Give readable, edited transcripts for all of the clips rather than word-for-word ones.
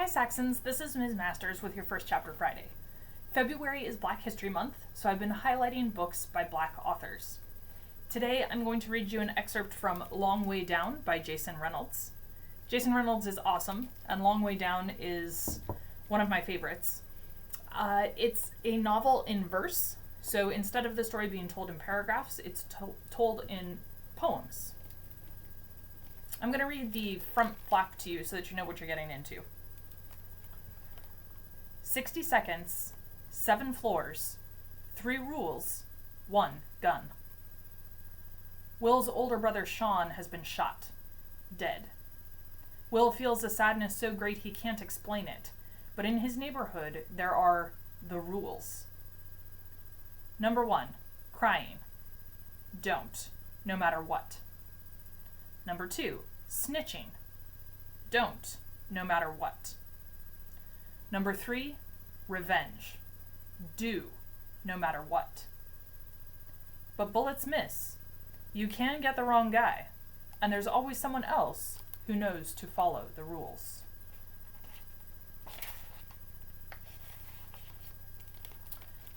Saxons, this is Ms. Masters with your First Chapter Friday. February is Black History Month, so I've been highlighting books by Black authors. Today I'm going to read you an excerpt from Long Way Down by Jason Reynolds. Jason Reynolds is awesome, and Long Way Down is one of my favorites. It's a novel in verse, so instead of the story being told in paragraphs, it's told in poems. I'm going to read the front flap to you so that you know what you're getting into. 60 seconds, 7 floors, 3 rules, 1 gun. Will's older brother Sean has been shot, dead. Will feels a sadness so great he can't explain it, but in his neighborhood there are the rules. Number 1, crying. Don't, no matter what. Number 2, snitching. Don't, no matter what. Number 3, revenge. Do, no matter what. But bullets miss. You can get the wrong guy, and there's always someone else who knows to follow the rules.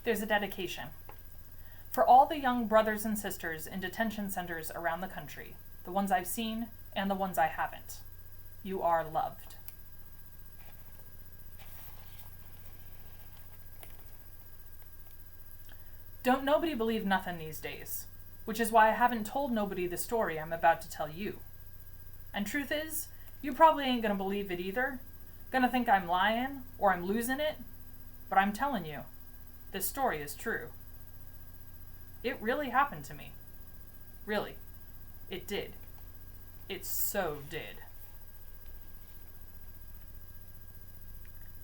There's a dedication. For all the young brothers and sisters in detention centers around the country, the ones I've seen and the ones I haven't, you are loved. Don't nobody believe nothing these days, which is why I haven't told nobody the story I'm about to tell you. And truth is, you probably ain't gonna believe it either, gonna think I'm lying or I'm losing it, but I'm telling you, this story is true. It really happened to me. Really, it did. It so did.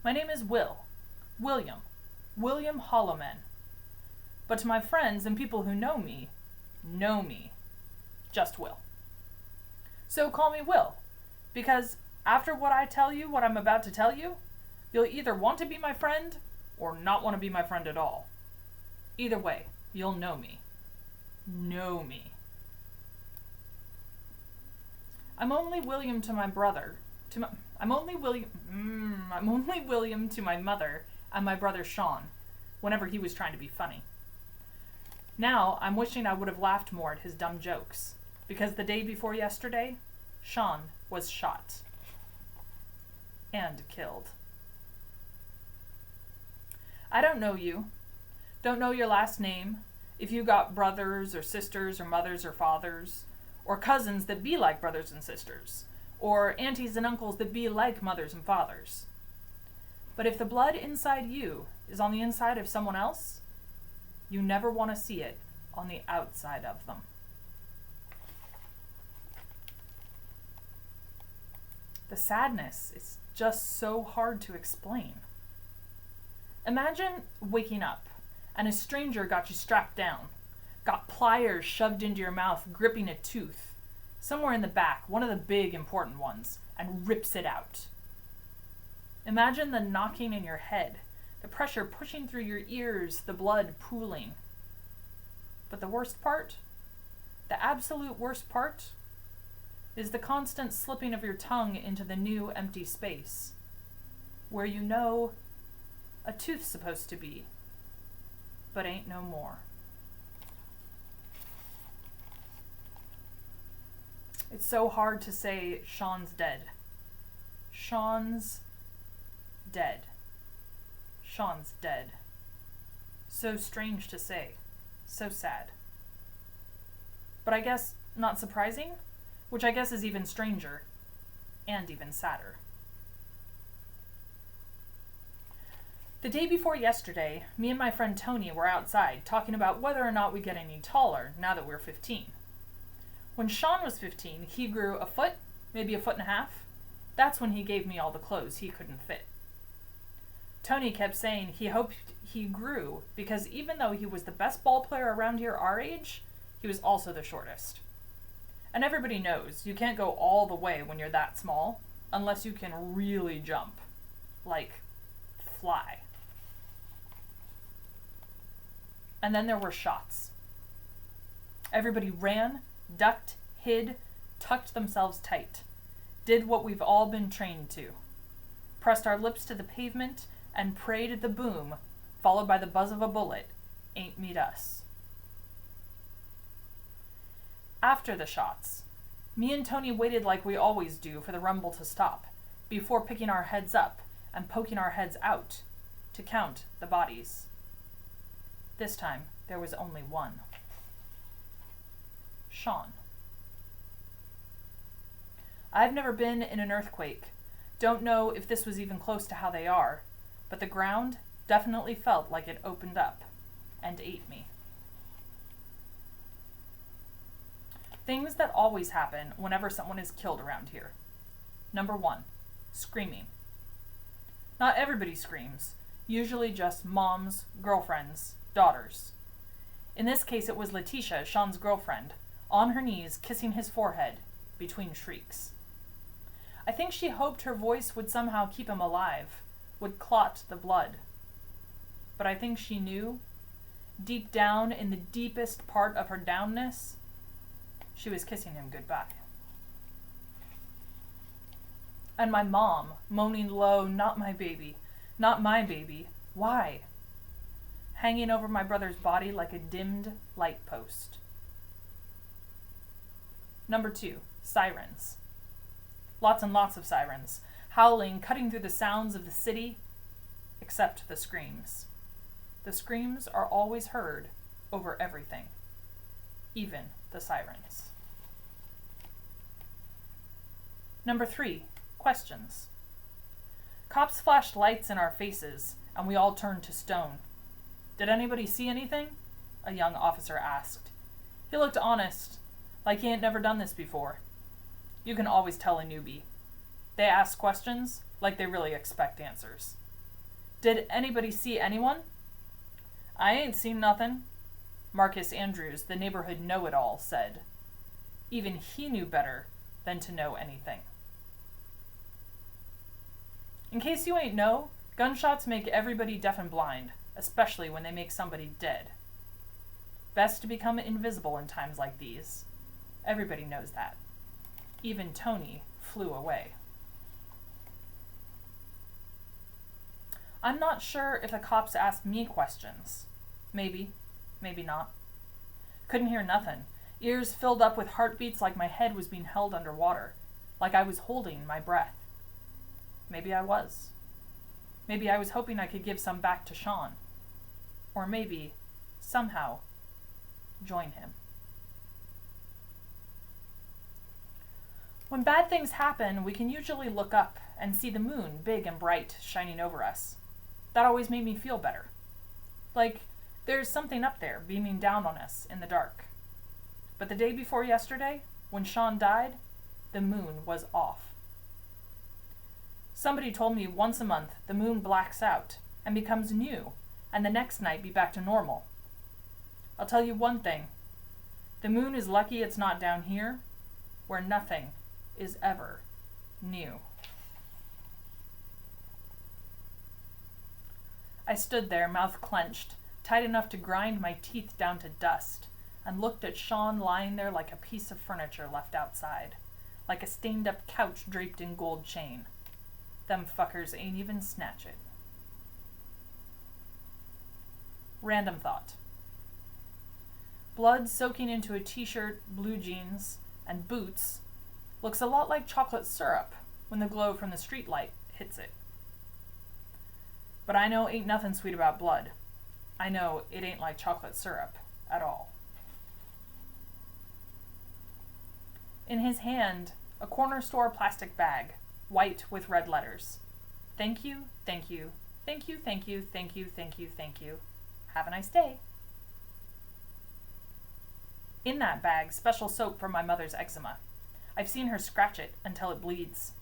My name is William Holloman. But to my friends and people who know me, just Will. So call me Will, because after what I tell you, what I'm about to tell you, you'll either want to be my friend or not want to be my friend at all. Either way, you'll know me. Know me. I'm only William to my brother. I'm only William to my mother and my brother Sean, whenever he was trying to be funny. Now, I'm wishing I would have laughed more at his dumb jokes, because the day before yesterday, Sean was shot. And killed. I don't know you. Don't know your last name, if you got brothers or sisters or mothers or fathers, or cousins that be like brothers and sisters, or aunties and uncles that be like mothers and fathers. But if the blood inside you is on the inside of someone else, you never want to see it on the outside of them. The sadness is just so hard to explain. Imagine waking up and a stranger got you strapped down, got pliers shoved into your mouth, gripping a tooth, somewhere in the back, one of the big important ones, and rips it out. Imagine the knocking in your head, the pressure pushing through your ears, the blood pooling. But the worst part, the absolute worst part, is the constant slipping of your tongue into the new empty space, where you know a tooth's supposed to be, but ain't no more. It's so hard to say Sean's dead. Sean's dead. Sean's dead. So strange to say. So sad. But I guess not surprising, which I guess is even stranger, and even sadder. The day before yesterday, me and my friend Tony were outside talking about whether or not we get any taller now that we're 15. When Sean was 15, he grew a foot, maybe a foot and a half. That's when he gave me all the clothes he couldn't fit. Tony kept saying he hoped he grew because even though he was the best ball player around here our age, he was also the shortest. And everybody knows you can't go all the way when you're that small unless you can really jump, like fly. And then there were shots. Everybody ran, ducked, hid, tucked themselves tight, did what we've all been trained to. pressed our lips to the pavement, and prayed the boom, followed by the buzz of a bullet, ain't meet us. After the shots, me and Tony waited like we always do for the rumble to stop, before picking our heads up and poking our heads out to count the bodies. This time, there was only one. Sean. I've never been in an earthquake. Don't know if this was even close to how they are, but the ground definitely felt like it opened up and ate me. Things that always happen whenever someone is killed around here. Number 1, screaming. Not everybody screams, usually just moms, girlfriends, daughters. In this case, it was Letitia, Sean's girlfriend, on her knees kissing his forehead between shrieks. I think she hoped her voice would somehow keep him alive, would clot the blood. But I think she knew, deep down in the deepest part of her downness, she was kissing him goodbye. And my mom, moaning low, not my baby, not my baby, why? Hanging over my brother's body like a dimmed light post. Number 2, sirens. Lots and lots of sirens, howling, cutting through the sounds of the city, except the screams. The screams are always heard over everything, even the sirens. Number 3, questions. Cops flashed lights in our faces, and we all turned to stone. Did anybody see anything? A young officer asked. He looked honest, like he ain't never done this before. You can always tell a newbie. They ask questions like they really expect answers. Did anybody see anyone? I ain't seen nothing, Marcus Andrews, the neighborhood know-it-all, said. Even he knew better than to know anything. In case you ain't know, gunshots make everybody deaf and blind, especially when they make somebody dead. Best to become invisible in times like these. Everybody knows that. Even Tony flew away. I'm not sure if the cops asked me questions. Maybe, maybe not. Couldn't hear nothing. Ears filled up with heartbeats like my head was being held underwater, like I was holding my breath. Maybe I was. Maybe I was hoping I could give some back to Sean. Or maybe, somehow, join him. When bad things happen, we can usually look up and see the moon big and bright shining over us. That always made me feel better. Like there's something up there beaming down on us in the dark. But the day before yesterday, when Sean died, the moon was off. Somebody told me once a month the moon blacks out and becomes new, and the next night be back to normal. I'll tell you one thing. The moon is lucky it's not down here, where nothing is ever new. I stood there, mouth clenched, tight enough to grind my teeth down to dust, and looked at Sean lying there like a piece of furniture left outside, like a stained-up couch draped in gold chain. Them fuckers ain't even snatch it. Random thought. Blood soaking into a t-shirt, blue jeans, and boots looks a lot like chocolate syrup when the glow from the street light hits it. But I know ain't nothing sweet about blood. I know it ain't like chocolate syrup at all. In his hand, a corner store plastic bag, white with red letters. Thank you, thank you, thank you, thank you, thank you, thank you, thank you. Have a nice day. In that bag, special soap for my mother's eczema. I've seen her scratch it until it bleeds.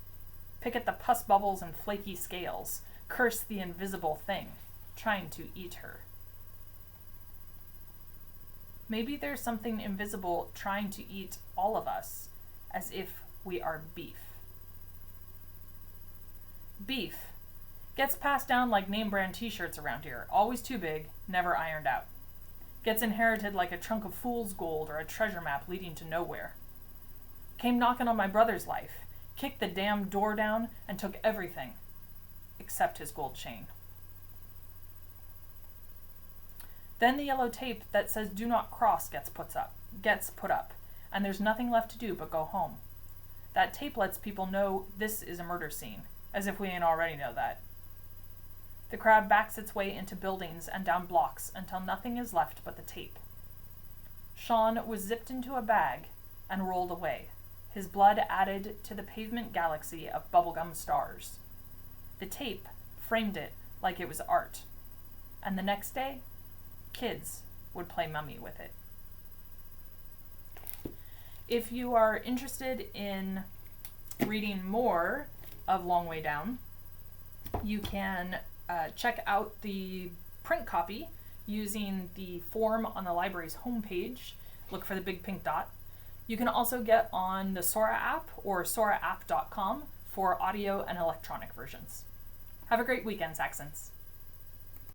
Pick at the pus bubbles and flaky scales. Curse the invisible thing, trying to eat her. Maybe there's something invisible trying to eat all of us, as if we are beef. Beef gets passed down like name brand t-shirts around here, always too big, never ironed out. Gets inherited like a trunk of fool's gold or a treasure map leading to nowhere. Came knocking on my brother's life, kicked the damn door down, and took everything. except his gold chain. Then the yellow tape that says "Do not cross" gets put up, and there's nothing left to do but go home. That tape lets people know this is a murder scene, as if we ain't already know that. The crowd backs its way into buildings and down blocks until nothing is left but the tape. Sean was zipped into a bag and rolled away, his blood added to the pavement galaxy of bubblegum stars. The tape framed it like it was art, and the next day, kids would play mummy with it. If you are interested in reading more of Long Way Down, you can check out the print copy using the form on the library's homepage. Look for the big pink dot. You can also get on the Sora app or soraapp.com for audio and electronic versions. Have a great weekend, Saxons.